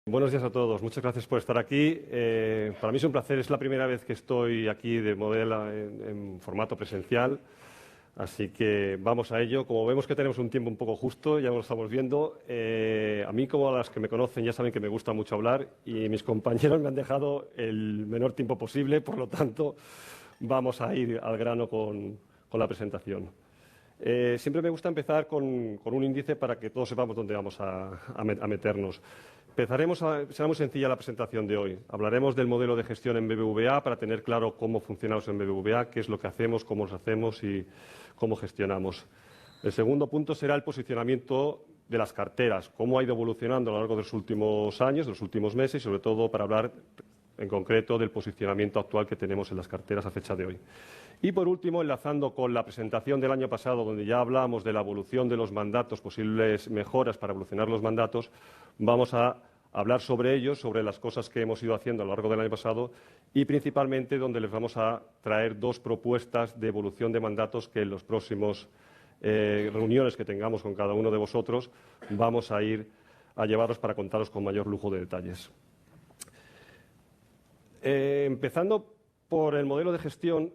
Buenos días a todos, muchas gracias por estar aquí. Para mí es un placer, es la primera vez que estoy aquí de modelo en formato presencial, así que vamos a ello. Como vemos que tenemos un tiempo un poco justo, ya lo estamos viendo. A mí, como a las que me conocen, ya saben que me gusta mucho hablar y mis compañeros me han dejado el menor tiempo posible, por lo tanto, vamos a ir al grano con la presentación. Siempre me gusta empezar con un índice para que todos sepamos dónde vamos a meternos. Será muy sencilla la presentación de hoy. Hablaremos del modelo de gestión en BBVA para tener claro cómo funcionamos en BBVA, qué es lo que hacemos, cómo lo hacemos y cómo gestionamos. El segundo punto será el posicionamiento de las carteras, cómo ha ido evolucionando a lo largo de los últimos años, de los últimos meses y, sobre todo, para hablar en concreto del posicionamiento actual que tenemos en las carteras a fecha de hoy. Y, por último, enlazando con la presentación del año pasado, donde ya hablamos de la evolución de los mandatos, posibles mejoras para evolucionar los mandatos, vamos a hablar sobre ellos, sobre las cosas que hemos ido haciendo a lo largo del año pasado y, principalmente, donde les vamos a traer dos propuestas de evolución de mandatos que en los próximos reuniones que tengamos con cada uno de vosotros vamos a ir a llevaros para contaros con mayor lujo de detalles. Empezando por el modelo de gestión,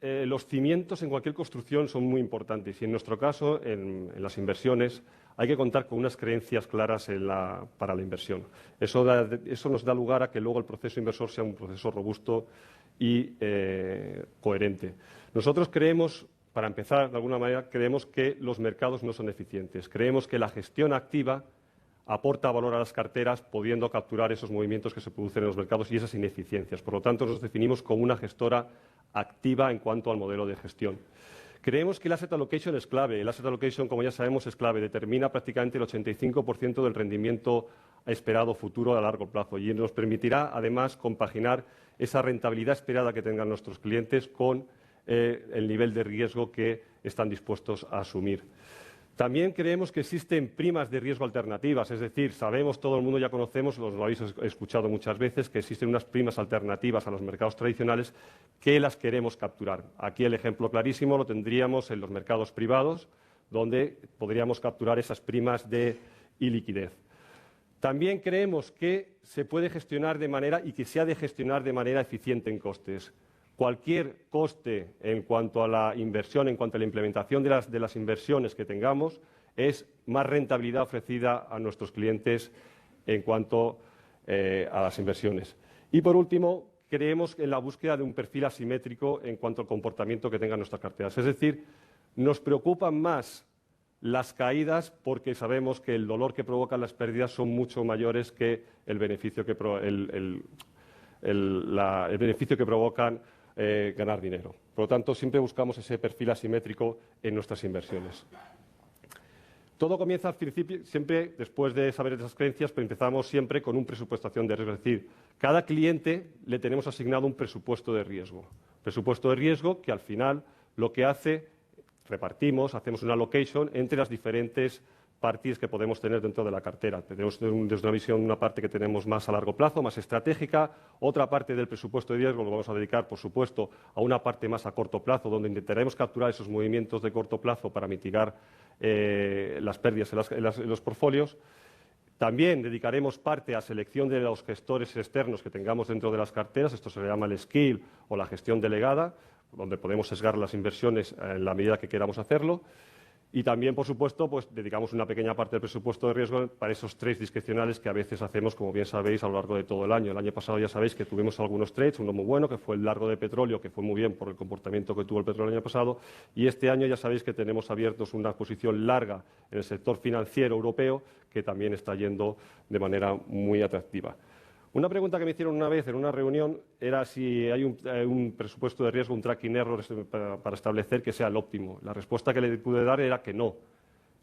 los cimientos en cualquier construcción son muy importantes y, en nuestro caso, en las inversiones, hay que contar con unas creencias claras para la inversión. Eso nos da lugar a que luego el proceso inversor sea un proceso robusto y coherente. Nosotros creemos, para empezar, de alguna manera, creemos que los mercados no son eficientes. Creemos que la gestión activa aporta valor a las carteras, pudiendo capturar esos movimientos que se producen en los mercados y esas ineficiencias. Por lo tanto, nos definimos como una gestora activa en cuanto al modelo de gestión. Creemos que el asset allocation es clave. El asset allocation, como ya sabemos, es clave. Determina prácticamente el 85% del rendimiento esperado futuro a largo plazo y nos permitirá, además, compaginar esa rentabilidad esperada que tengan nuestros clientes con el nivel de riesgo que están dispuestos a asumir. También creemos que existen primas de riesgo alternativas, es decir, sabemos, todo el mundo ya conocemos, lo habéis escuchado muchas veces, que existen unas primas alternativas a los mercados tradicionales que las queremos capturar. Aquí el ejemplo clarísimo lo tendríamos en los mercados privados, donde podríamos capturar esas primas de iliquidez. También creemos que se puede gestionar de manera y que se ha de gestionar de manera eficiente en costes. Cualquier coste en cuanto a la inversión, en cuanto a la implementación de las inversiones que tengamos, es más rentabilidad ofrecida a nuestros clientes en cuanto a las inversiones. Y, por último, creemos en la búsqueda de un perfil asimétrico en cuanto al comportamiento que tengan nuestras carteras. Es decir, nos preocupan más las caídas porque sabemos que el dolor que provocan las pérdidas son mucho mayores que el beneficio que provocan ganar dinero. Por lo tanto, siempre buscamos ese perfil asimétrico en nuestras inversiones. Todo comienza al principio, siempre después de saber esas creencias, pero empezamos siempre con un presupuestación de riesgo. Es decir, cada cliente le tenemos asignado un presupuesto de riesgo. Presupuesto de riesgo que al final lo que hace, repartimos, hacemos una allocation entre las diferentes partidas que podemos tener dentro de la cartera. Tenemos desde una visión una parte que tenemos más a largo plazo, más estratégica, otra parte del presupuesto de riesgo lo vamos a dedicar, por supuesto, a una parte más a corto plazo, donde intentaremos capturar esos movimientos de corto plazo para mitigar las pérdidas en los portfolios. También dedicaremos parte a selección de los gestores externos que tengamos dentro de las carteras, esto se le llama el skill o la gestión delegada, donde podemos sesgar las inversiones en la medida que queramos hacerlo. Y también, por supuesto, pues dedicamos una pequeña parte del presupuesto de riesgo para esos trades discrecionales que a veces hacemos, como bien sabéis, a lo largo de todo el año. El año pasado ya sabéis que tuvimos algunos trades, uno muy bueno, que fue el largo de petróleo, que fue muy bien por el comportamiento que tuvo el petróleo el año pasado. Y este año ya sabéis que tenemos abiertos una posición larga en el sector financiero europeo, que también está yendo de manera muy atractiva. Una pregunta que me hicieron una vez en una reunión era si hay un presupuesto de riesgo, un tracking error para establecer que sea el óptimo. La respuesta que le pude dar era que no.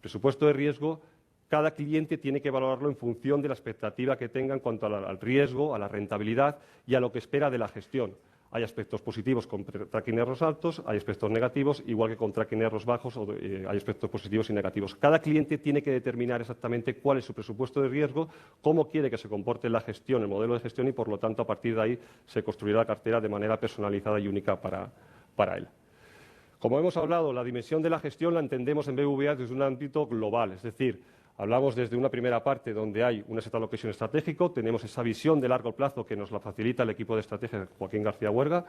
Presupuesto de riesgo, cada cliente tiene que valorarlo en función de la expectativa que tenga en cuanto al riesgo, a la rentabilidad y a lo que espera de la gestión. Hay aspectos positivos con tracking errors altos, hay aspectos negativos, igual que con tracking errors bajos, hay aspectos positivos y negativos. Cada cliente tiene que determinar exactamente cuál es su presupuesto de riesgo, cómo quiere que se comporte la gestión, el modelo de gestión y, por lo tanto, a partir de ahí se construirá la cartera de manera personalizada y única para él. Como hemos hablado, la dimensión de la gestión la entendemos en BBVA desde un ámbito global, es decir, hablamos desde una primera parte donde hay un asset allocation estratégico, tenemos esa visión de largo plazo que nos la facilita el equipo de estrategia de Joaquín García Huerga.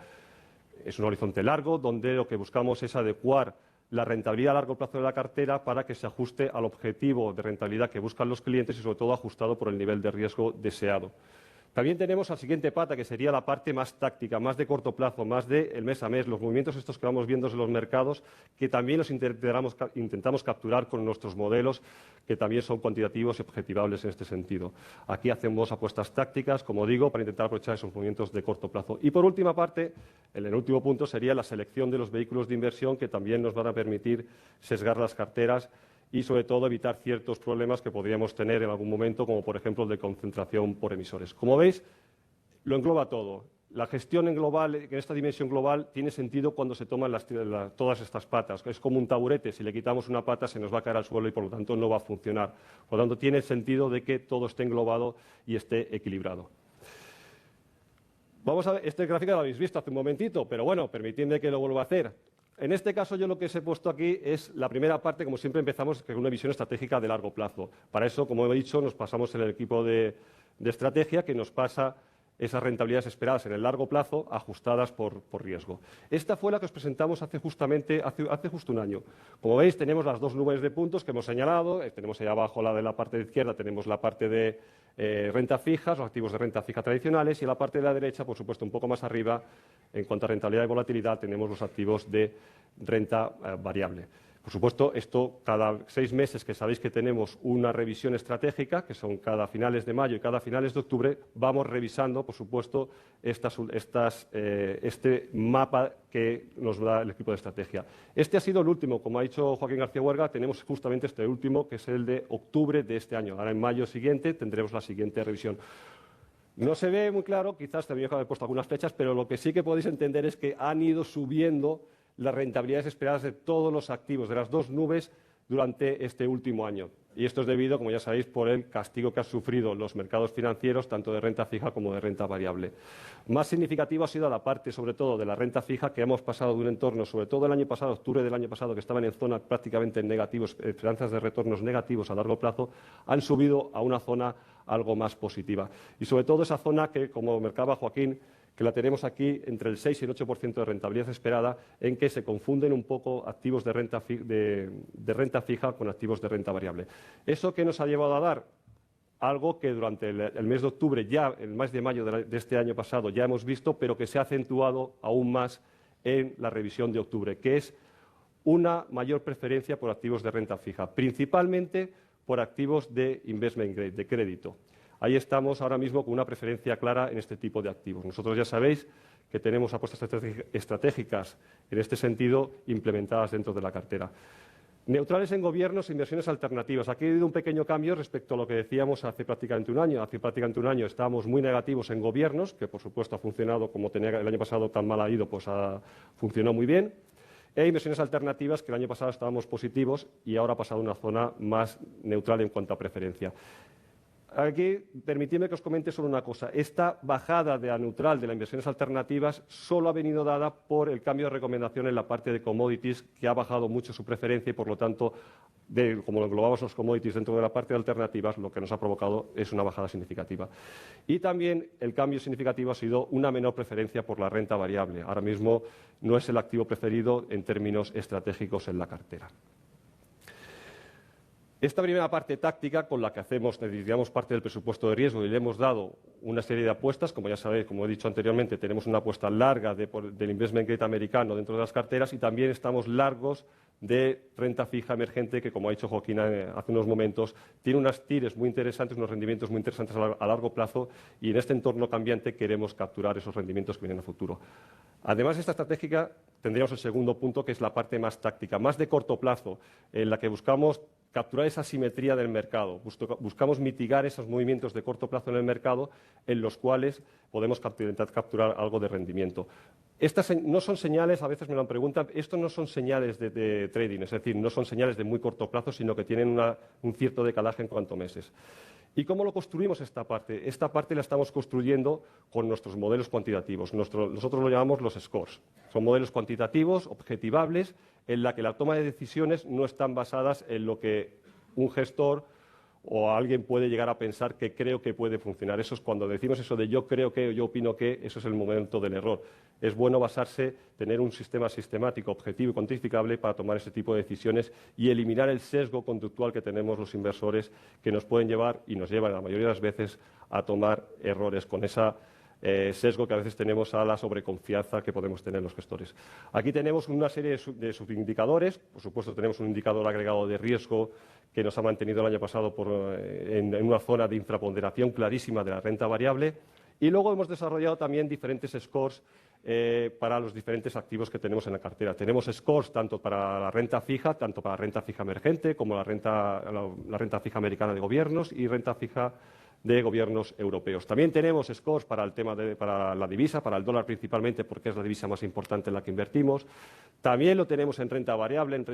Es un horizonte largo donde lo que buscamos es adecuar la rentabilidad a largo plazo de la cartera para que se ajuste al objetivo de rentabilidad que buscan los clientes y, sobre todo, ajustado por el nivel de riesgo deseado. También tenemos la siguiente pata, que sería la parte más táctica, más de corto plazo, más de el mes a mes, los movimientos estos que vamos viendo en los mercados, que también los intentamos capturar con nuestros modelos, que también son cuantitativos y objetivables en este sentido. Aquí hacemos apuestas tácticas, como digo, para intentar aprovechar esos movimientos de corto plazo. Y por última parte, el último punto sería la selección de los vehículos de inversión, que también nos van a permitir sesgar las carteras y, sobre todo, evitar ciertos problemas que podríamos tener en algún momento, como por ejemplo el de concentración por emisores. Como veis, lo engloba todo. La gestión en esta dimensión global tiene sentido cuando se toman todas estas patas. Es como un taburete, si le quitamos una pata se nos va a caer al suelo y por lo tanto no va a funcionar. Por lo tanto, tiene sentido de que todo esté englobado y esté equilibrado. Vamos a ver, este gráfico lo habéis visto hace un momentito, pero bueno, permitidme que lo vuelva a hacer. En este caso, yo lo que os he puesto aquí es la primera parte, como siempre empezamos, con una visión estratégica de largo plazo. Para eso, como he dicho, nos pasamos en el equipo de estrategia, que nos pasa esas rentabilidades esperadas en el largo plazo, ajustadas por riesgo. Esta fue la que os presentamos hace justo un año. Como veis, tenemos las dos nubes de puntos que hemos señalado. Tenemos ahí abajo la de la parte de izquierda, tenemos la parte de renta fija, los activos de renta fija tradicionales, y en la parte de la derecha, por supuesto, un poco más arriba, en cuanto a rentabilidad y volatilidad, tenemos los activos de renta variable. Por supuesto, esto cada 6 meses, que sabéis que tenemos una revisión estratégica, que son cada finales de mayo y cada finales de octubre, vamos revisando, por supuesto, este mapa que nos da el equipo de estrategia. Este ha sido el último, como ha dicho Joaquín García Huerga, tenemos justamente este último, que es el de octubre de este año. Ahora, en mayo siguiente, tendremos la siguiente revisión. No se ve muy claro, quizás también he puesto algunas flechas, pero lo que sí que podéis entender es que han ido subiendo las rentabilidades esperadas de todos los activos, de las dos nubes, durante este último año. Y esto es debido, como ya sabéis, por el castigo que han sufrido los mercados financieros, tanto de renta fija como de renta variable. Más significativo ha sido la parte, sobre todo, de la renta fija, que hemos pasado de un entorno, sobre todo el año pasado, octubre del año pasado, que estaban en zona prácticamente negativos, esperanzas de retornos negativos a largo plazo, han subido a una zona algo más positiva. Y sobre todo esa zona que, como marcaba Joaquín, que la tenemos aquí entre el 6 y el 8% de rentabilidad esperada, en que se confunden un poco activos de renta fija con activos de renta variable. ¿Eso qué nos ha llevado a dar? Algo que durante el mes de octubre, ya el mes de mayo de este año pasado, ya hemos visto, pero que se ha acentuado aún más en la revisión de octubre, que es una mayor preferencia por activos de renta fija, principalmente por activos de investment grade, de crédito. Ahí estamos ahora mismo con una preferencia clara en este tipo de activos. Nosotros ya sabéis que tenemos apuestas estratégicas en este sentido implementadas dentro de la cartera. Neutrales en gobiernos e inversiones alternativas. Aquí ha habido un pequeño cambio respecto a lo que decíamos hace prácticamente un año. Hace prácticamente un año estábamos muy negativos en gobiernos, que por supuesto ha funcionado como tenía el año pasado, tan mal ha ido, pues funcionó muy bien. E inversiones alternativas, que el año pasado estábamos positivos y ahora ha pasado a una zona más neutral en cuanto a preferencia. Aquí, permitidme que os comente solo una cosa. Esta bajada de a neutral de las inversiones alternativas solo ha venido dada por el cambio de recomendación en la parte de commodities, que ha bajado mucho su preferencia y, por lo tanto, como englobamos los commodities dentro de la parte de alternativas, lo que nos ha provocado es una bajada significativa. Y también el cambio significativo ha sido una menor preferencia por la renta variable. Ahora mismo no es el activo preferido en términos estratégicos en la cartera. Esta primera parte táctica, con la que necesitamos parte del presupuesto de riesgo y le hemos dado una serie de apuestas, como ya sabéis, como he dicho anteriormente, tenemos una apuesta larga del investment grade americano dentro de las carteras y también estamos largos de renta fija emergente, que, como ha dicho Joaquín hace unos momentos, tiene unas tires muy interesantes, unos rendimientos muy interesantes a largo plazo, y en este entorno cambiante queremos capturar esos rendimientos que vienen a futuro. Además de esta estratégica, tendríamos el segundo punto, que es la parte más táctica, más de corto plazo, en la que buscamos capturar esa simetría del mercado. Buscamos mitigar esos movimientos de corto plazo en el mercado en los cuales podemos intentar capturar algo de rendimiento. Estas no son señales, a veces me lo preguntan, estos no son señales de trading, es decir, no son señales de muy corto plazo, sino que tienen un cierto decalaje en cuanto a meses. ¿Y cómo lo construimos esta parte? Esta parte la estamos construyendo con nuestros modelos cuantitativos. Nosotros lo llamamos los scores. Son modelos cuantitativos, objetivables, en la que la toma de decisiones no están basadas en lo que un gestor o alguien puede llegar a pensar que creo que puede funcionar. Eso es cuando decimos eso de yo creo que o yo opino que, eso es el momento del error. Es bueno basarse, tener un sistema sistemático, objetivo y cuantificable para tomar ese tipo de decisiones y eliminar el sesgo conductual que tenemos los inversores que nos pueden llevar y nos llevan la mayoría de las veces a tomar errores con esa sesgo que a veces tenemos a la sobreconfianza que podemos tener los gestores. Aquí tenemos una serie de subindicadores. Por supuesto, tenemos un indicador agregado de riesgo que nos ha mantenido el año pasado en una zona de infraponderación clarísima de la renta variable. Y luego hemos desarrollado también diferentes scores para los diferentes activos que tenemos en la cartera. Tenemos scores tanto para la renta fija, tanto para la renta fija emergente, como la renta fija americana de gobiernos y renta fija de gobiernos europeos. También tenemos scores para el tema para la divisa, para el dólar principalmente, porque es la divisa más importante en la que invertimos. También lo tenemos en renta variable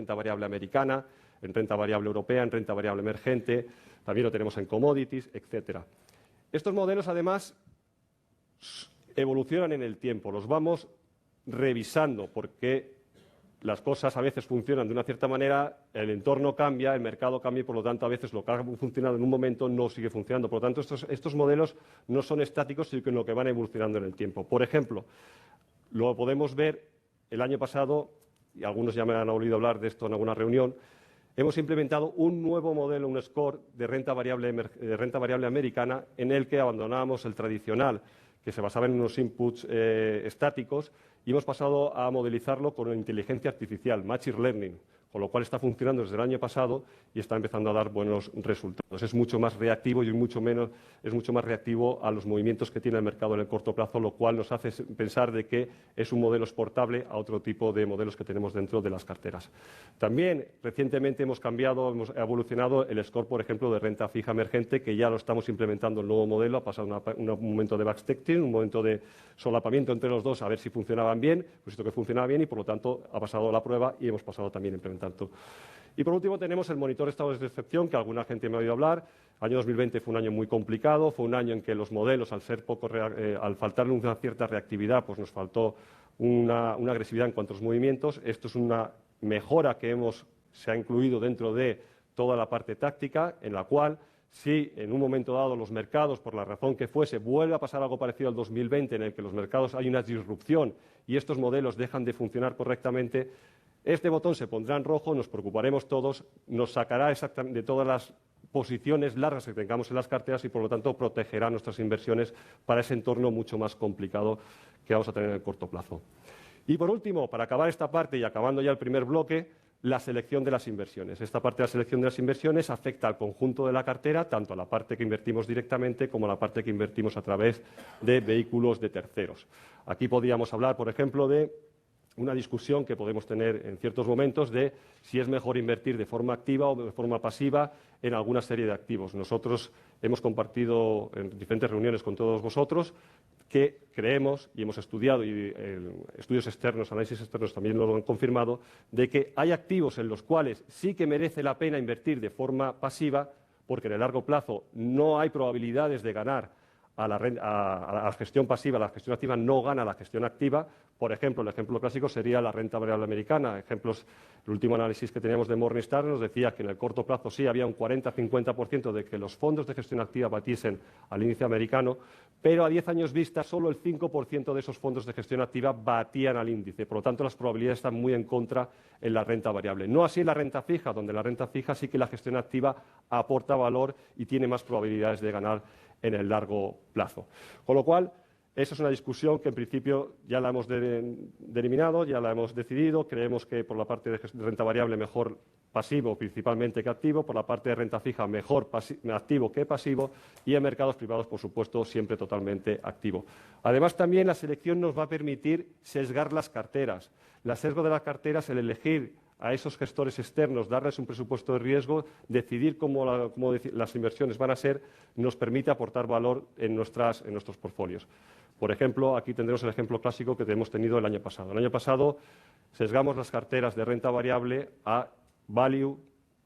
americana, en renta variable europea, en renta variable emergente. También lo tenemos en commodities, etcétera. Estos modelos, además, evolucionan en el tiempo. Los vamos revisando porque las cosas a veces funcionan de una cierta manera, el entorno cambia, el mercado cambia y, por lo tanto, a veces lo que ha funcionado en un momento no sigue funcionando. Por lo tanto, estos modelos no son estáticos, sino que van evolucionando en el tiempo. Por ejemplo, lo podemos ver el año pasado, y algunos ya me han oído hablar de esto en alguna reunión, hemos implementado un nuevo modelo, un score de renta variable americana, en el que abandonábamos el tradicional, que se basaba en unos inputs estáticos, y hemos pasado a modelizarlo con inteligencia artificial, Machine Learning, con lo cual está funcionando desde el año pasado y está empezando a dar buenos resultados. Es mucho más reactivo y es mucho más reactivo a los movimientos que tiene el mercado en el corto plazo, lo cual nos hace pensar de que es un modelo exportable a otro tipo de modelos que tenemos dentro de las carteras. También recientemente hemos evolucionado el score, por ejemplo, de renta fija emergente, que ya lo estamos implementando el nuevo modelo, ha pasado un momento de backtesting, un momento de solapamiento entre los dos a ver si funcionaban bien, pues esto que funcionaba bien y por lo tanto ha pasado la prueba y hemos pasado también a implementar. Y por último tenemos el monitor de estados de excepción, que alguna gente me ha oído hablar. El año 2020 fue un año muy complicado, fue un año en que los modelos, al faltarle una cierta reactividad, pues nos faltó una agresividad en cuanto a los movimientos. Esto es una mejora que se ha incluido dentro de toda la parte táctica, en la cual, si en un momento dado los mercados, por la razón que fuese, vuelve a pasar algo parecido al 2020, en el que los mercados hay una disrupción y estos modelos dejan de funcionar correctamente, este botón se pondrá en rojo, nos preocuparemos todos, nos sacará exactamente de todas las posiciones largas que tengamos en las carteras y, por lo tanto, protegerá nuestras inversiones para ese entorno mucho más complicado que vamos a tener en el corto plazo. Y, por último, para acabar esta parte y acabando ya el primer bloque, la selección de las inversiones. Esta parte de la selección de las inversiones afecta al conjunto de la cartera, tanto a la parte que invertimos directamente como a la parte que invertimos a través de vehículos de terceros. Aquí podríamos hablar, por ejemplo, de una discusión que podemos tener en ciertos momentos de si es mejor invertir de forma activa o de forma pasiva en alguna serie de activos. Nosotros hemos compartido en diferentes reuniones con todos vosotros que creemos, y hemos estudiado, y estudios externos, análisis externos también lo han confirmado, de que hay activos en los cuales sí que merece la pena invertir de forma pasiva, porque en el largo plazo no hay probabilidades de ganar a la gestión pasiva. La gestión activa no gana a la gestión activa. Por ejemplo, el ejemplo clásico sería la renta variable americana. El último análisis que teníamos de Morningstar nos decía que en el corto plazo sí había un 40-50% de que los fondos de gestión activa batiesen al índice americano, pero a 10 años vista solo el 5% de esos fondos de gestión activa batían al índice. Por lo tanto, las probabilidades están muy en contra en la renta variable. No así en la renta fija, donde la renta fija sí que la gestión activa aporta valor y tiene más probabilidades de ganar en el largo plazo. Con lo cual, esa es una discusión que en principio ya la hemos eliminado, ya la hemos decidido. Creemos que por la parte de renta variable mejor pasivo principalmente que activo, por la parte de renta fija mejor activo que pasivo y en mercados privados, por supuesto, siempre totalmente activo. Además, también la selección nos va a permitir sesgar las carteras. El sesgo de las carteras, el elegir a esos gestores externos, darles un presupuesto de riesgo, decidir cómo las inversiones van a ser, nos permite aportar valor en nuestros portfolios. Por ejemplo, aquí tendremos el ejemplo clásico que hemos tenido el año pasado. El año pasado sesgamos las carteras de renta variable a value,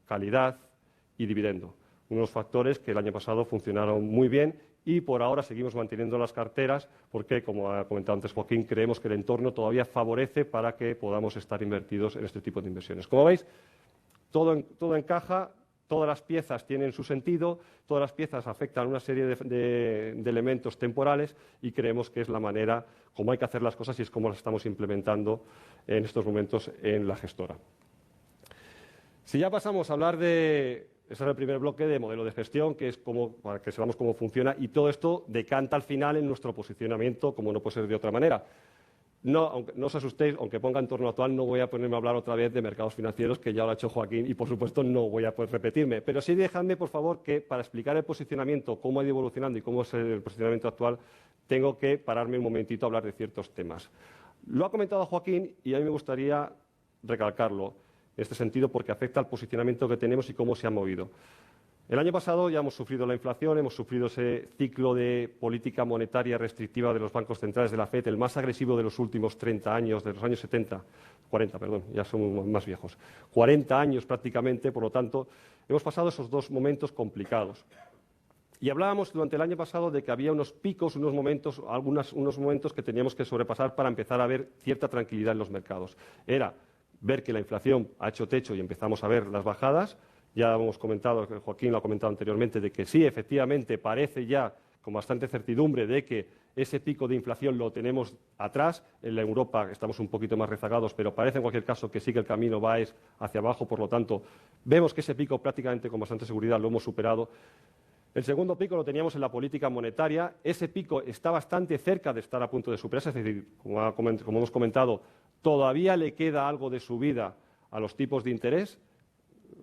calidad y dividendo. Unos factores que el año pasado funcionaron muy bien y por ahora seguimos manteniendo las carteras porque, como ha comentado antes Joaquín, creemos que el entorno todavía favorece para que podamos estar invertidos en este tipo de inversiones. Como veis, todo encaja, todas las piezas tienen su sentido, todas las piezas afectan a una serie de elementos temporales y creemos que es la manera como hay que hacer las cosas y es como las estamos implementando en estos momentos en la gestora. Si ya pasamos a hablar de... Ese es el primer bloque de modelo de gestión, que es para que sepamos cómo funciona, y todo esto decanta al final en nuestro posicionamiento, como no puede ser de otra manera. No os asustéis, aunque ponga entorno actual, no voy a ponerme a hablar otra vez de mercados financieros, que ya lo ha hecho Joaquín, y por supuesto no voy a poder repetirme. Pero sí dejadme, por favor, que para explicar el posicionamiento, cómo ha ido evolucionando y cómo es el posicionamiento actual, tengo que pararme un momentito a hablar de ciertos temas. Lo ha comentado Joaquín y a mí me gustaría recalcarlo en este sentido porque afecta al posicionamiento que tenemos y cómo se ha movido. El año pasado ya hemos sufrido la inflación, hemos sufrido ese ciclo de política monetaria restrictiva de los bancos centrales de la FED, el más agresivo de los últimos 30 años, de los años 40, perdón, ya somos más viejos, 40 años prácticamente, por lo tanto, hemos pasado esos dos momentos complicados. Y hablábamos durante el año pasado de que había unos picos, unos momentos que teníamos que sobrepasar para empezar a ver cierta tranquilidad en los mercados. Era ver que la inflación ha hecho techo y empezamos a ver las bajadas. Ya hemos comentado, Joaquín lo ha comentado anteriormente, de que sí, efectivamente, parece ya con bastante certidumbre de que ese pico de inflación lo tenemos atrás. En la Europa estamos un poquito más rezagados, pero parece en cualquier caso que sí que el camino va hacia abajo. Por lo tanto, vemos que ese pico prácticamente con bastante seguridad lo hemos superado. El segundo pico lo teníamos en la política monetaria. Ese pico está bastante cerca de estar a punto de superarse, es decir, como hemos comentado, todavía le queda algo de subida a los tipos de interés.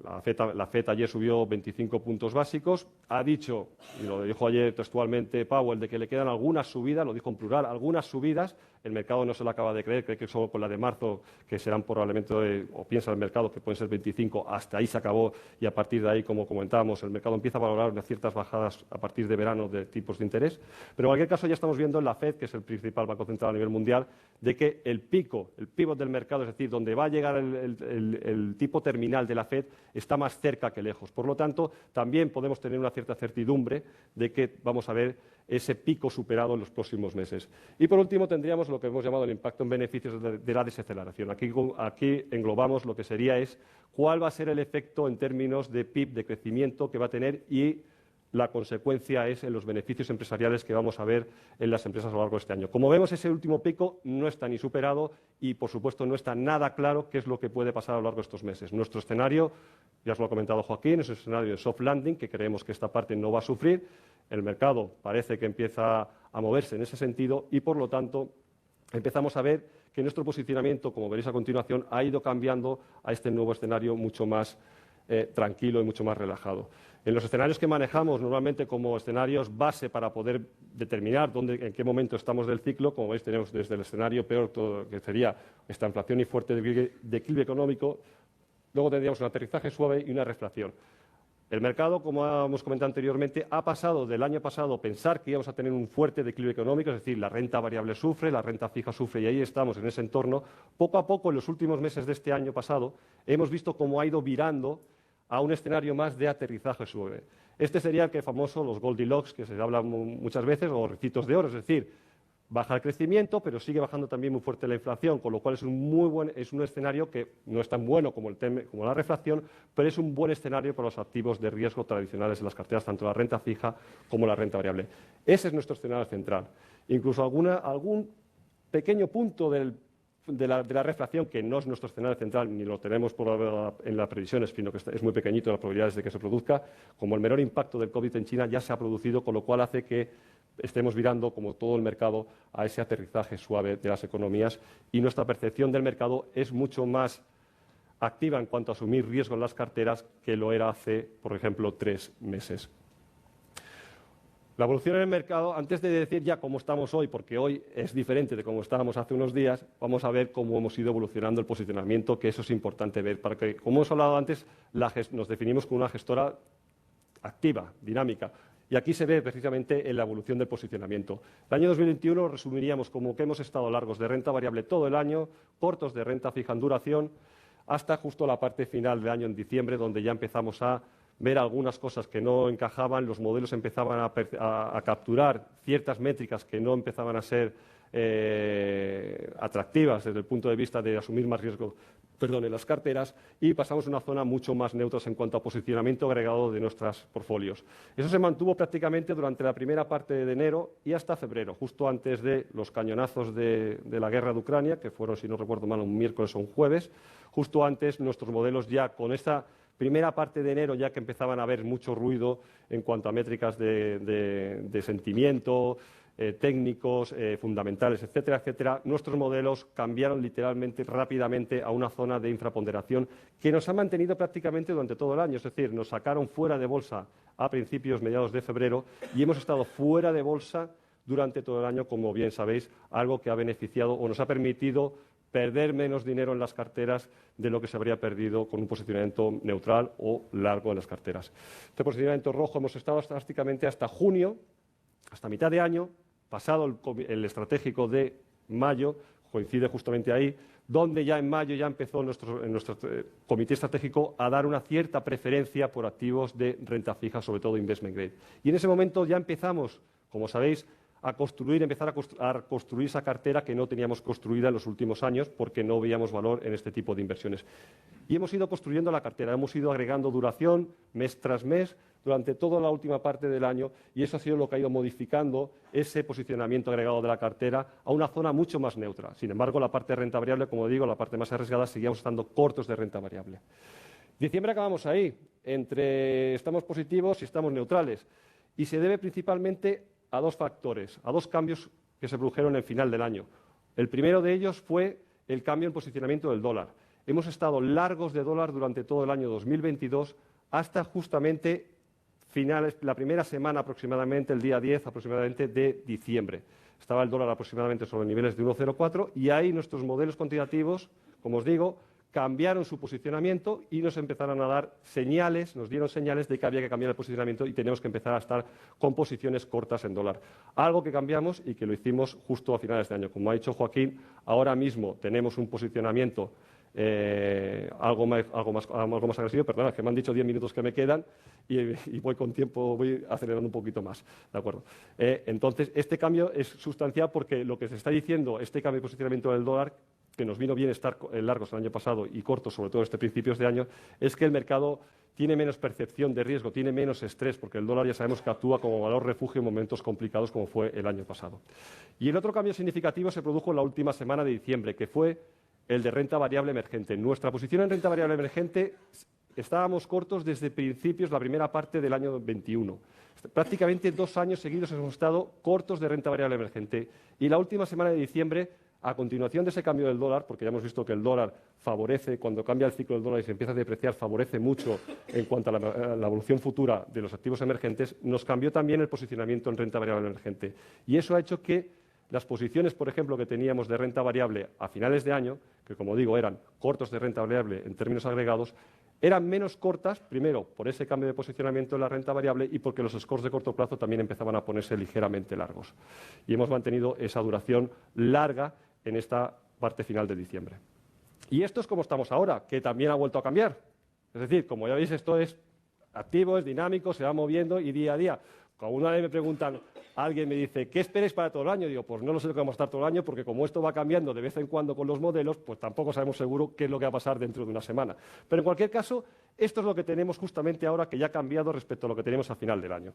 La FED ayer subió 25 puntos básicos. Ha dicho, y lo dijo ayer textualmente Powell, de que le quedan algunas subidas, lo dijo en plural, algunas subidas. El mercado no se lo acaba de creer, cree que solo con la de marzo, que serán probablemente, o piensa el mercado que pueden ser 25, hasta ahí se acabó y a partir de ahí, como comentábamos, el mercado empieza a valorar unas ciertas bajadas a partir de verano de tipos de interés. Pero en cualquier caso ya estamos viendo en la FED, que es el principal banco central a nivel mundial, de que el pico, el pivot del mercado, es decir, donde va a llegar el tipo terminal de la FED, está más cerca que lejos. Por lo tanto, también podemos tener una cierta certidumbre de que vamos a ver ese pico superado en los próximos meses. Y por último tendríamos lo que hemos llamado el impacto en beneficios de la desaceleración. Aquí englobamos lo que sería cuál va a ser el efecto en términos de PIB, de crecimiento que va a tener y la consecuencia es en los beneficios empresariales que vamos a ver en las empresas a lo largo de este año. Como vemos, ese último pico no está ni superado y, por supuesto, no está nada claro qué es lo que puede pasar a lo largo de estos meses. Nuestro escenario, ya os lo ha comentado Joaquín, es un escenario de soft landing, que creemos que esta parte no va a sufrir. El mercado parece que empieza a moverse en ese sentido y, por lo tanto, empezamos a ver que nuestro posicionamiento, como veréis a continuación, ha ido cambiando a este nuevo escenario mucho más tranquilo y mucho más relajado. En los escenarios que manejamos normalmente como escenarios base para poder determinar en qué momento estamos del ciclo, como veis tenemos desde el escenario peor, todo, que sería esta inflación y fuerte declive económico, luego tendríamos un aterrizaje suave y una reflación. El mercado, como hemos comentado anteriormente, ha pasado del año pasado pensar que íbamos a tener un fuerte declive económico, es decir, la renta variable sufre, la renta fija sufre y ahí estamos en ese entorno. Poco a poco, en los últimos meses de este año pasado, hemos visto cómo ha ido virando a un escenario más de aterrizaje suave. Este sería el que famoso, los Goldilocks, que se habla muchas veces, o recitos de oro, es decir, baja el crecimiento, pero sigue bajando también muy fuerte la inflación, con lo cual es un escenario que no es tan bueno como la reflación, pero es un buen escenario para los activos de riesgo tradicionales en las carteras, tanto la renta fija como la renta variable. Ese es nuestro escenario central. Incluso algún pequeño punto de la reflación, que no es nuestro escenario central, ni lo tenemos en las previsiones, sino que es muy pequeñito las probabilidades de que se produzca, como el menor impacto del COVID en China ya se ha producido, con lo cual hace que estemos virando, como todo el mercado, a ese aterrizaje suave de las economías y nuestra percepción del mercado es mucho más activa en cuanto a asumir riesgo en las carteras que lo era hace, por ejemplo, 3 meses. La evolución en el mercado, antes de decir ya cómo estamos hoy, porque hoy es diferente de cómo estábamos hace unos días, vamos a ver cómo hemos ido evolucionando el posicionamiento, que eso es importante ver, para que, como hemos hablado antes, nos definimos como una gestora activa, dinámica. Y aquí se ve precisamente en la evolución del posicionamiento. El año 2021 lo resumiríamos como que hemos estado largos de renta variable todo el año, cortos de renta fija en duración, hasta justo la parte final del año, en diciembre, donde ya empezamos a ver algunas cosas que no encajaban, los modelos empezaban a capturar ciertas métricas que no empezaban a ser atractivas desde el punto de vista de asumir más riesgo en las carteras, y pasamos a una zona mucho más neutra en cuanto a posicionamiento agregado de nuestros portfolios. Eso se mantuvo prácticamente durante la primera parte de enero y hasta febrero, justo antes de los cañonazos de la guerra de Ucrania, que fueron, si no recuerdo mal, un miércoles o un jueves. Justo antes, nuestros modelos ya con esta primera parte de enero, ya que empezaban a haber mucho ruido en cuanto a métricas de sentimiento, técnicos, fundamentales, etcétera, etcétera, nuestros modelos cambiaron literalmente rápidamente a una zona de infraponderación que nos ha mantenido prácticamente durante todo el año. Es decir, nos sacaron fuera de bolsa a mediados de febrero, y hemos estado fuera de bolsa durante todo el año, como bien sabéis, algo que ha beneficiado o nos ha permitido perder menos dinero en las carteras de lo que se habría perdido con un posicionamiento neutral o largo en las carteras. Este posicionamiento rojo hemos estado prácticamente hasta junio, hasta mitad de año, pasado el estratégico de mayo, coincide justamente ahí, donde ya en mayo ya empezó nuestro comité estratégico a dar una cierta preferencia por activos de renta fija, sobre todo investment grade. Y en ese momento ya empezamos, como sabéis, a empezar a construir esa cartera que no teníamos construida en los últimos años porque no veíamos valor en este tipo de inversiones. Y hemos ido construyendo la cartera, hemos ido agregando duración mes tras mes durante toda la última parte del año, y eso ha sido lo que ha ido modificando ese posicionamiento agregado de la cartera a una zona mucho más neutra. Sin embargo, la parte de renta variable, como digo, la parte más arriesgada, seguíamos estando cortos de renta variable. Diciembre acabamos ahí, entre estamos positivos y estamos neutrales, y se debe principalmente a dos factores, a dos cambios que se produjeron en el final del año. El primero de ellos fue el cambio en posicionamiento del dólar. Hemos estado largos de dólar durante todo el año 2022 hasta justamente la primera semana aproximadamente, el día 10 aproximadamente de diciembre. Estaba el dólar aproximadamente sobre niveles de 1,04 y ahí nuestros modelos cuantitativos, como os digo, cambiaron su posicionamiento y nos empezaron a dar señales, nos dieron señales de que había que cambiar el posicionamiento y teníamos que empezar a estar con posiciones cortas en dólar. Algo que cambiamos y que lo hicimos justo a finales de año. Como ha dicho Joaquín, ahora mismo tenemos un posicionamiento algo más agresivo. Perdona, que me han dicho 10 minutos que me quedan y voy con tiempo, voy acelerando un poquito más. ¿De acuerdo? Entonces, este cambio es sustancial porque lo que se está diciendo, este cambio de posicionamiento del dólar, que nos vino bien estar largos el año pasado y cortos, sobre todo este principios de año, es que el mercado tiene menos percepción de riesgo, tiene menos estrés, porque el dólar ya sabemos que actúa como valor refugio en momentos complicados como fue el año pasado. Y el otro cambio significativo se produjo en la última semana de diciembre, que fue el de renta variable emergente. Nuestra posición en renta variable emergente estábamos cortos desde principios, la primera parte del año 21. Prácticamente 2 años seguidos hemos estado cortos de renta variable emergente. Y la última semana de diciembre, a continuación de ese cambio del dólar, porque ya hemos visto que el dólar favorece, cuando cambia el ciclo del dólar y se empieza a depreciar, favorece mucho en cuanto a la evolución futura de los activos emergentes, nos cambió también el posicionamiento en renta variable emergente. Y eso ha hecho que las posiciones, por ejemplo, que teníamos de renta variable a finales de año, que como digo eran cortos de renta variable en términos agregados, eran menos cortas, primero por ese cambio de posicionamiento en la renta variable y porque los scores de corto plazo también empezaban a ponerse ligeramente largos. Y hemos mantenido esa duración larga en esta parte final de diciembre. Y esto es como estamos ahora, que también ha vuelto a cambiar. Es decir, como ya veis, esto es activo, es dinámico, se va moviendo y día a día. Cuando una vez me preguntan, alguien me dice, ¿qué esperes para todo el año? Digo, pues no lo sé lo que vamos a estar todo el año, porque como esto va cambiando de vez en cuando con los modelos, pues tampoco sabemos seguro qué es lo que va a pasar dentro de una semana. Pero en cualquier caso, esto es lo que tenemos justamente ahora, que ya ha cambiado respecto a lo que teníamos a final del año.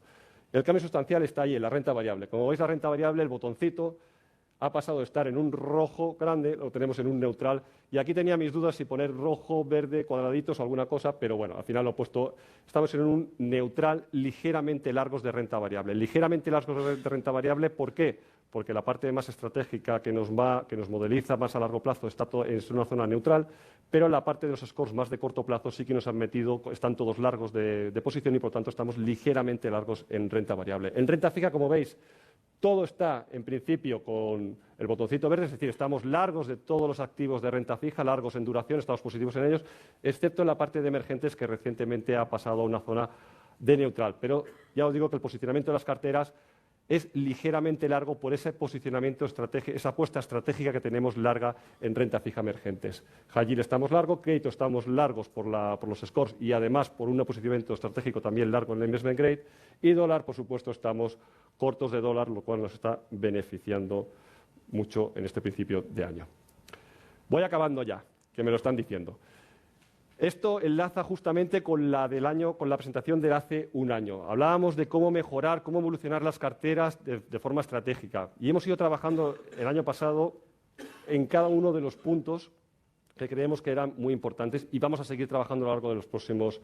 El cambio sustancial está ahí en la renta variable. Como veis, la renta variable, el botoncito, ha pasado de estar en un rojo grande, lo tenemos en un neutral, y aquí tenía mis dudas si poner rojo, verde, cuadraditos o alguna cosa, pero bueno, al final lo he puesto, estamos en un neutral ligeramente largos de renta variable. Ligeramente largos de renta variable, ¿por qué? porque la parte más estratégica que nos modeliza más a largo plazo está en una zona neutral, pero en la parte de los scores más de corto plazo sí que nos han metido, están todos largos de posición y por tanto estamos ligeramente largos en renta variable. En renta fija, como veis, todo está en principio con el botoncito verde, es decir, estamos largos de todos los activos de renta fija, largos en duración, estamos positivos en ellos, excepto en la parte de emergentes que recientemente ha pasado a una zona de neutral. Pero ya os digo que el posicionamiento de las carteras es ligeramente largo por ese posicionamiento estratégico, esa apuesta estratégica que tenemos larga en renta fija emergentes. High yield estamos largo, crédito estamos largos por los scores y además por un posicionamiento estratégico también largo en el investment grade, y dólar, por supuesto, estamos cortos de dólar, lo cual nos está beneficiando mucho en este principio de año. Voy acabando ya, que me lo están diciendo. Esto enlaza justamente con la presentación de hace un año. Hablábamos de cómo mejorar, cómo evolucionar las carteras de forma estratégica. Y hemos ido trabajando el año pasado en cada uno de los puntos que creemos que eran muy importantes y vamos a seguir trabajando a lo largo de los próximos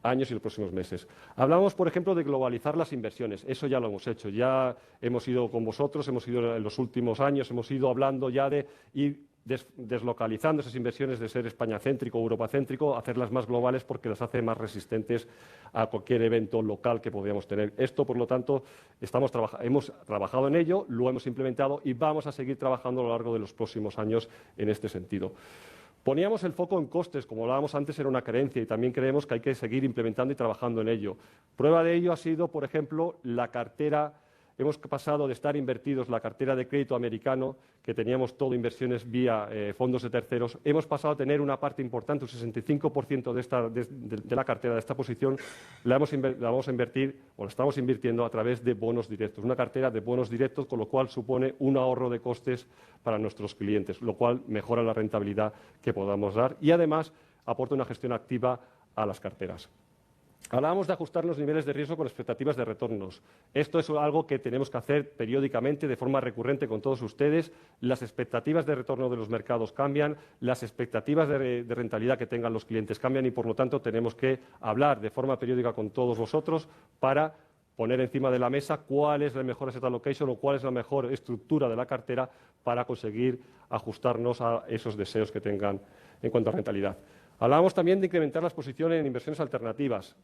años y los próximos meses. Hablamos, por ejemplo, de globalizar las inversiones. Eso ya lo hemos hecho. Ya hemos ido con vosotros, hemos ido en los últimos años, hemos ido hablando ya de ir deslocalizando esas inversiones de ser España-céntrico o Europa-céntrico, hacerlas más globales porque las hace más resistentes a cualquier evento local que podríamos tener. Esto, por lo tanto, hemos trabajado en ello, lo hemos implementado y vamos a seguir trabajando a lo largo de los próximos años en este sentido. Poníamos el foco en costes, como hablábamos antes, era una carencia y también creemos que hay que seguir implementando y trabajando en ello. Prueba de ello ha sido, por ejemplo, la cartera. Hemos pasado de estar invertidos la cartera de crédito americano, que teníamos todo inversiones vía fondos de terceros, hemos pasado a tener una parte importante, un 65% de la cartera de esta posición, la vamos a invertir o la estamos invirtiendo a través de bonos directos. Una cartera de bonos directos, con lo cual supone un ahorro de costes para nuestros clientes, lo cual mejora la rentabilidad que podamos dar y además aporta una gestión activa a las carteras. Hablábamos de ajustar los niveles de riesgo con expectativas de retornos. Esto es algo que tenemos que hacer periódicamente, de forma recurrente con todos ustedes. Las expectativas de retorno de los mercados cambian, las expectativas de rentabilidad que tengan los clientes cambian y, por lo tanto, tenemos que hablar de forma periódica con todos vosotros para poner encima de la mesa cuál es la mejor asset allocation o cuál es la mejor estructura de la cartera para conseguir ajustarnos a esos deseos que tengan en cuanto a rentabilidad. Hablábamos también de incrementar las posiciones en inversiones alternativas.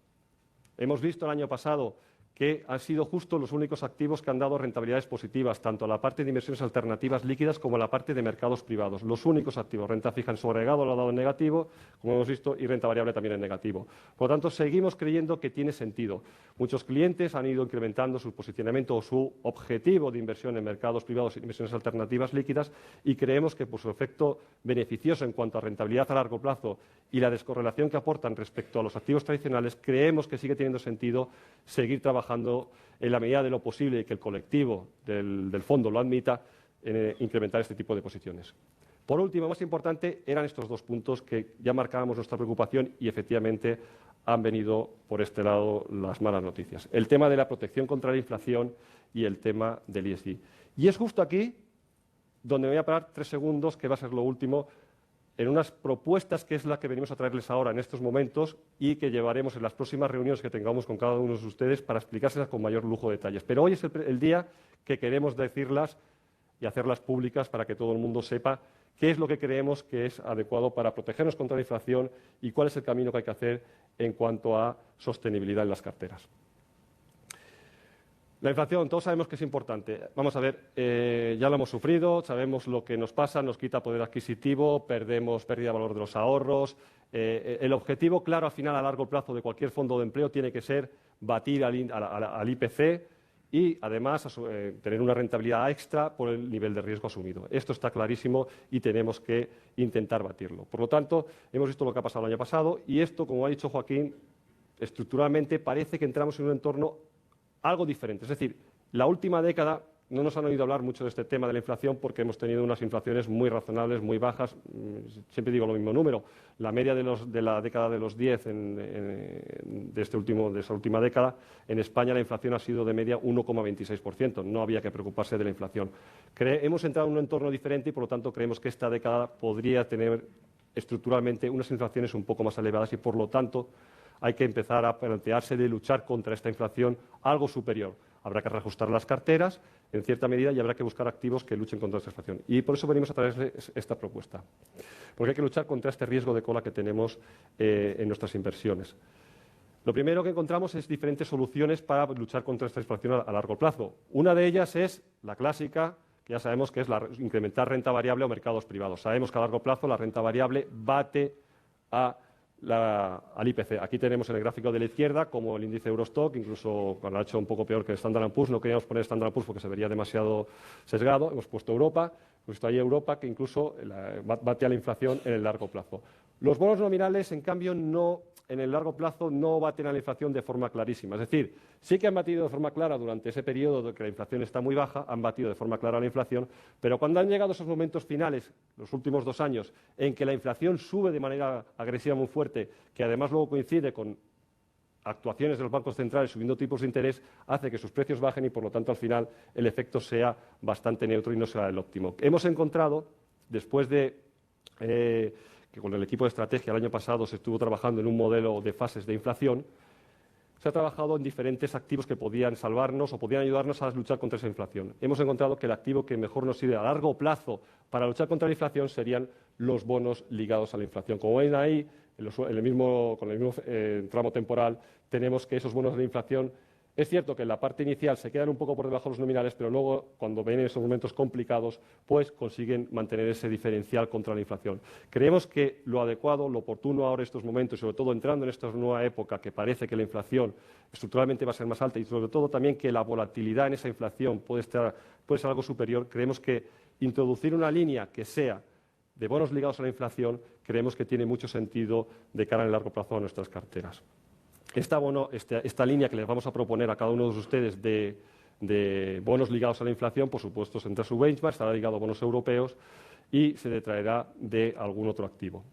Hemos visto el año pasado que han sido justo los únicos activos que han dado rentabilidades positivas, tanto a la parte de inversiones alternativas líquidas como a la parte de mercados privados. Los únicos activos, renta fija en su agregado lo ha dado en negativo, como hemos visto, y renta variable también en negativo. Por lo tanto, seguimos creyendo que tiene sentido. Muchos clientes han ido incrementando su posicionamiento o su objetivo de inversión en mercados privados y inversiones alternativas líquidas y creemos que por su efecto beneficioso en cuanto a rentabilidad a largo plazo y la descorrelación que aportan respecto a los activos tradicionales, creemos que sigue teniendo sentido seguir trabajando en la medida de lo posible y que el colectivo del fondo lo admita, incrementar este tipo de posiciones. Por último, más importante, eran estos dos puntos que ya marcábamos nuestra preocupación y efectivamente han venido por este lado las malas noticias. El tema de la protección contra la inflación y el tema del ESG. Y es justo aquí donde me voy a parar 3 segundos, que va a ser lo último, en unas propuestas que es la que venimos a traerles ahora en estos momentos y que llevaremos en las próximas reuniones que tengamos con cada uno de ustedes para explicárselas con mayor lujo de detalles. Pero hoy es el día que queremos decirlas y hacerlas públicas para que todo el mundo sepa qué es lo que creemos que es adecuado para protegernos contra la inflación y cuál es el camino que hay que hacer en cuanto a sostenibilidad en las carteras. La inflación, todos sabemos que es importante. Vamos a ver, ya lo hemos sufrido, sabemos lo que nos pasa, nos quita poder adquisitivo, perdemos pérdida de valor de los ahorros. El objetivo claro, al final, a largo plazo de cualquier fondo de empleo tiene que ser batir al IPC y, además, tener una rentabilidad extra por el nivel de riesgo asumido. Esto está clarísimo y tenemos que intentar batirlo. Por lo tanto, hemos visto lo que ha pasado el año pasado y esto, como ha dicho Joaquín, estructuralmente parece que entramos en un entorno algo diferente. Es decir, la última década no nos han oído hablar mucho de este tema de la inflación porque hemos tenido unas inflaciones muy razonables, muy bajas. Siempre digo lo mismo número. La media de la década de los 10, de esa última década, en España la inflación ha sido de media 1,26%. No había que preocuparse de la inflación. Hemos entrado en un entorno diferente y, por lo tanto, creemos que esta década podría tener estructuralmente unas inflaciones un poco más elevadas y, por lo tanto, hay que empezar a plantearse de luchar contra esta inflación algo superior habrá que reajustar las carteras en cierta medida y habrá que buscar activos que luchen contra esta inflación. Y por eso venimos a traerles esta propuesta, porque hay que luchar contra este riesgo de cola que tenemos en nuestras inversiones. Lo primero que encontramos es diferentes soluciones para luchar contra esta inflación a largo plazo. Una de ellas es la clásica, que ya sabemos que es incrementar renta variable o mercados privados. Sabemos que a largo plazo la renta variable bate al IPC. Aquí tenemos en el gráfico de la izquierda como el índice Eurostock, incluso cuando ha hecho un poco peor que el Standard & Poor's, no queríamos poner Standard & Poor's porque se vería demasiado sesgado, hemos puesto Europa, puesto ahí Europa que incluso bate a la inflación en el largo plazo. Los bonos nominales, en cambio, en el largo plazo no baten a la inflación de forma clarísima. Es decir, sí que han batido de forma clara durante ese periodo de que la inflación está muy baja, han batido de forma clara la inflación, pero cuando han llegado esos momentos finales, los últimos 2 años, en que la inflación sube de manera agresiva muy fuerte, que además luego coincide con actuaciones de los bancos centrales subiendo tipos de interés, hace que sus precios bajen y, por lo tanto, al final el efecto sea bastante neutro y no sea el óptimo. Hemos encontrado, después de que con el equipo de estrategia el año pasado se estuvo trabajando en un modelo de fases de inflación, se ha trabajado en diferentes activos que podían salvarnos o podían ayudarnos a luchar contra esa inflación. Hemos encontrado que el activo que mejor nos sirve a largo plazo para luchar contra la inflación serían los bonos ligados a la inflación. Como ven ahí, con el mismo tramo temporal, tenemos que esos bonos de la inflación, es cierto que en la parte inicial se quedan un poco por debajo de los nominales, pero luego, cuando ven esos momentos complicados, pues consiguen mantener ese diferencial contra la inflación. Creemos que lo adecuado, lo oportuno ahora en estos momentos, y sobre todo entrando en esta nueva época que parece que la inflación estructuralmente va a ser más alta y sobre todo también que la volatilidad en esa inflación puede ser algo superior, creemos que introducir una línea que sea de bonos ligados a la inflación, creemos que tiene mucho sentido de cara a largo plazo a nuestras carteras. Esta línea que les vamos a proponer a cada uno de ustedes de bonos ligados a la inflación, por supuesto, tendrá su benchmark, estará ligado a bonos europeos y se detraerá de algún otro activo.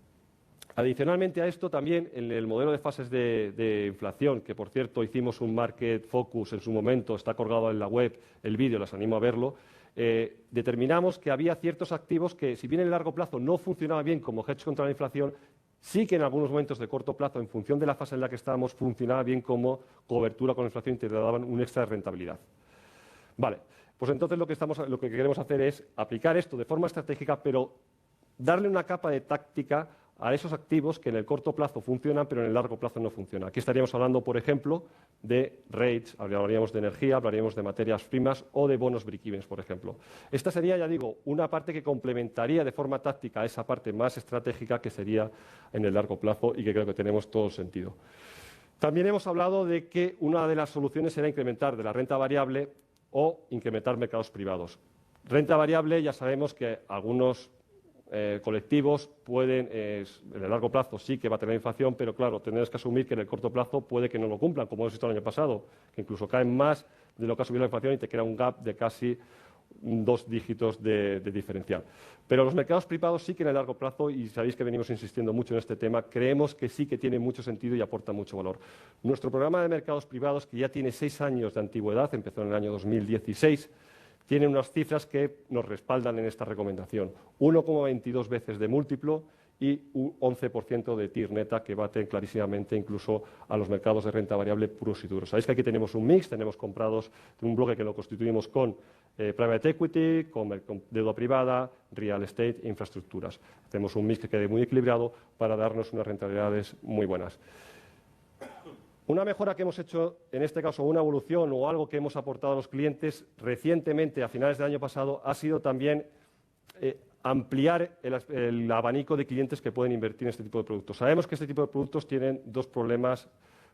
Adicionalmente a esto, también en el modelo de fases de inflación, que por cierto hicimos un market focus en su momento, está colgado en la web el vídeo, les animo a verlo, determinamos que había ciertos activos que, si bien en el largo plazo no funcionaban bien como hedge contra la inflación, sí que en algunos momentos de corto plazo, en función de la fase en la que estábamos, funcionaba bien como cobertura con la inflación y te daban un extra de rentabilidad. Vale, pues entonces lo que queremos hacer es aplicar esto de forma estratégica, pero darle una capa de táctica a esos activos que en el corto plazo funcionan, pero en el largo plazo no funcionan. Aquí estaríamos hablando, por ejemplo, de rates, hablaríamos de energía, hablaríamos de materias primas o de bonos break-evens, por ejemplo. Esta sería, ya digo, una parte que complementaría de forma táctica a esa parte más estratégica que sería en el largo plazo y que creo que tenemos todo el sentido. También hemos hablado de que una de las soluciones era incrementar de la renta variable o incrementar mercados privados. Renta variable, ya sabemos que algunos colectivos pueden, en el largo plazo sí que va a tener inflación, pero claro, tenemos que asumir que en el corto plazo puede que no lo cumplan, como hemos visto el año pasado, que incluso caen más de lo que ha subido la inflación y te crea un gap de casi 2 dígitos de diferencial. Pero los mercados privados sí que en el largo plazo, y sabéis que venimos insistiendo mucho en este tema, creemos que sí que tiene mucho sentido y aporta mucho valor. Nuestro programa de mercados privados, que ya tiene 6 años de antigüedad, empezó en el año 2016, tiene unas cifras que nos respaldan en esta recomendación. 1,22 veces de múltiplo y un 11% de TIR neta, que baten clarísimamente incluso a los mercados de renta variable puros y duros. Sabéis que aquí tenemos un mix, tenemos comprados un bloque que lo constituimos con private equity, con deuda privada, real estate e infraestructuras. Tenemos un mix que quede muy equilibrado para darnos unas rentabilidades muy buenas. Una mejora que hemos hecho, en este caso una evolución o algo que hemos aportado a los clientes recientemente, a finales del año pasado, ha sido también ampliar el abanico de clientes que pueden invertir en este tipo de productos. Sabemos que este tipo de productos tienen 2 problemas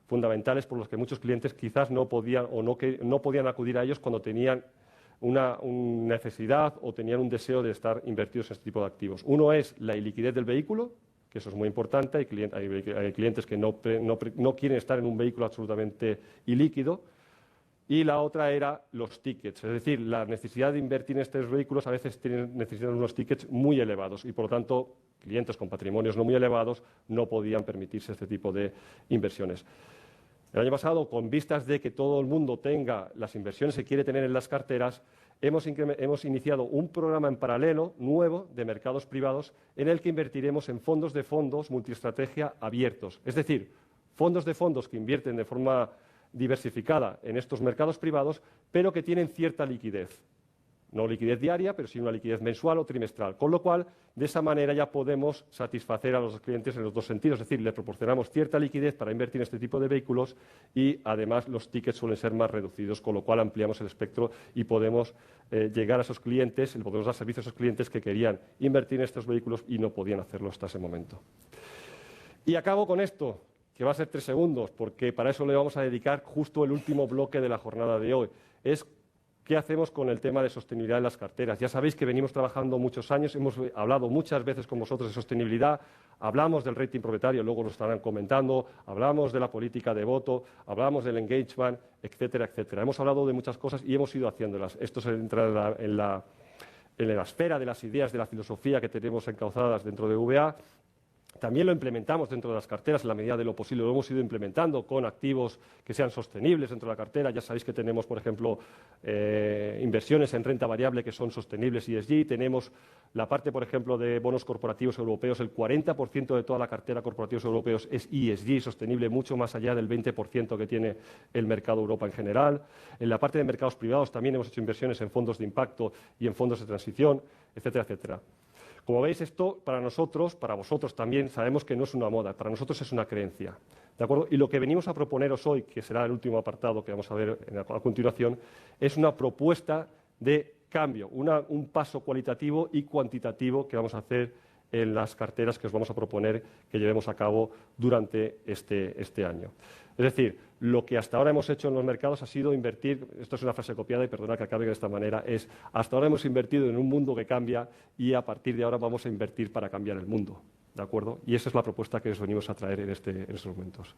fundamentales por los que muchos clientes quizás no podían acudir a ellos cuando tenían una necesidad o tenían un deseo de estar invertidos en este tipo de activos. Uno es la iliquidez del vehículo, que eso es muy importante. Hay clientes que no quieren estar en un vehículo absolutamente ilíquido. Y la otra era los tickets, es decir, la necesidad de invertir en estos vehículos a veces necesitan unos tickets muy elevados y, por lo tanto, clientes con patrimonios no muy elevados no podían permitirse este tipo de inversiones. El año pasado, con vistas de que todo el mundo tenga las inversiones que quiere tener en las carteras, hemos iniciado un programa en paralelo nuevo de mercados privados en el que invertiremos en fondos multiestrategia abiertos. Es decir, fondos de fondos que invierten de forma diversificada en estos mercados privados, pero que tienen cierta liquidez. No liquidez diaria, pero sí una liquidez mensual o trimestral. Con lo cual, de esa manera ya podemos satisfacer a los clientes en los dos sentidos. Es decir, le proporcionamos cierta liquidez para invertir en este tipo de vehículos y, además, los tickets suelen ser más reducidos, con lo cual ampliamos el espectro y podemos llegar a esos clientes, le podemos dar servicio a esos clientes que querían invertir en estos vehículos y no podían hacerlo hasta ese momento. Y acabo con esto, que va a ser 3 segundos, porque para eso le vamos a dedicar justo el último bloque de la jornada de hoy. Es ¿qué hacemos con el tema de sostenibilidad en las carteras? Ya sabéis que venimos trabajando muchos años, hemos hablado muchas veces con vosotros de sostenibilidad, hablamos del rating propietario, luego lo estarán comentando, hablamos de la política de voto, hablamos del engagement, etcétera, etcétera. Hemos hablado de muchas cosas y hemos ido haciéndolas. Esto se entra en la esfera de las ideas de la filosofía que tenemos encauzadas dentro de VA. También lo implementamos dentro de las carteras en la medida de lo posible. Lo hemos ido implementando con activos que sean sostenibles dentro de la cartera. Ya sabéis que tenemos, por ejemplo, inversiones en renta variable que son sostenibles ESG. Tenemos la parte, por ejemplo, de bonos corporativos europeos. El 40% de toda la cartera corporativos europeos es ESG, sostenible, mucho más allá del 20% que tiene el mercado Europa en general. En la parte de mercados privados también hemos hecho inversiones en fondos de impacto y en fondos de transición, etcétera, etcétera. Como veis, esto para nosotros, para vosotros también, sabemos que no es una moda, para nosotros es una creencia. ¿De acuerdo? Y lo que venimos a proponeros hoy, que será el último apartado que vamos a ver a continuación, es una propuesta de cambio, un paso cualitativo y cuantitativo que vamos a hacer en las carteras que os vamos a proponer que llevemos a cabo durante este año. Es decir, lo que hasta ahora hemos hecho en los mercados ha sido invertir, esto es una frase copiada y perdona que acabe de esta manera, es hasta ahora hemos invertido en un mundo que cambia y a partir de ahora vamos a invertir para cambiar el mundo. ¿De acuerdo? Y esa es la propuesta que os venimos a traer en estos momentos.